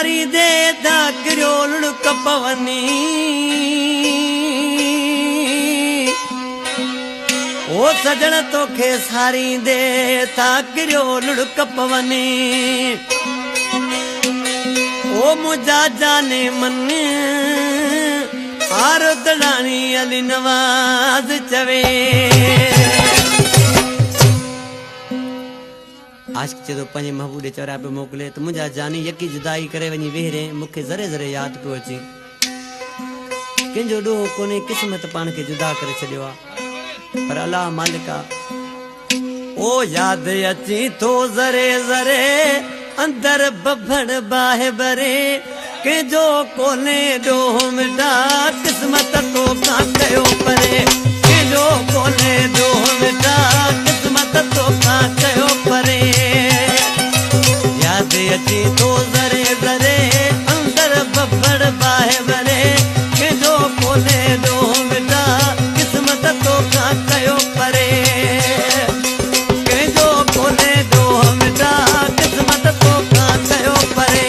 सारी दे दाकरियो लुड़क पवनी ओ सजण तोखे सारी दे ताकरियो लुड़क पवनी ओ मुझा जाने मन आरो दड़ानी अली नवाज चवे आशिक चो पंहिंजे महबूब चौरा पे मोकले तो मुझा जानी यकी जुदाई करे वनी वेहरे मुखे जरे जरे याद पियो अचे कंहिंजो ॾोहो कोन्हे किस्मत पाण खे जुदा करे छॾियो आहे पर अल्लाह मालिका ओ याद अची तो जरे जरे अंदर बभड़ बाहे बरे कंहिंजो कोन्हे ॾोहो मिटा किस्मत तो का कयो परे कंहिंजो कोन्हे ॾोहो मिटा किस्मत तो का कयो परे याद अची तो जरे जरे अंदर बभड़ बाहे बरे कंहिंजो कोन्हे ॾोहो मिटा किस्मत तो का कयो परे कंहिंजो कोन्हे ॾोहो मिटा किस्मत तो का कयो परे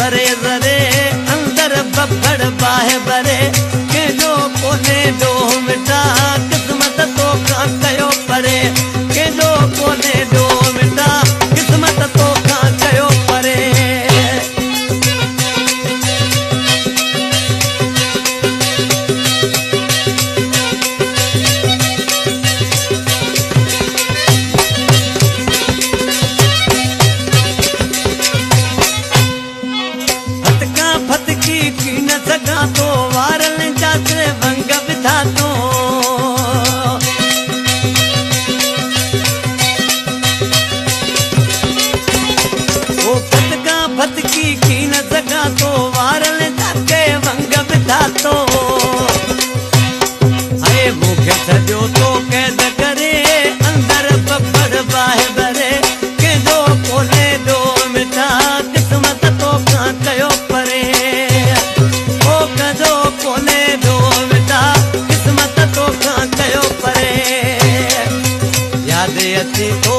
जरे जरे अंदर बभड़ बाहे बरे कंहिंजो कोन्हे ॾोहो मिटा किस्मत तो का कयो परे कंहिंजो कोन्हे ॾोहो मिटा किस्मत तो का कयो परे तो वारन जाते भंग विधा तो ओ फतका फतकी की न सका तो वारन जाके भंग विधा तो अरे मुखे सजो तो कैद करे अंदर बभड़ बाहे बरे कंहिंजो कोन्हे ॾोहो मिटा किस्मत तो का कयो परे कोने ॾोहो मिटा किस्मत तो का कयो परे याद अची तो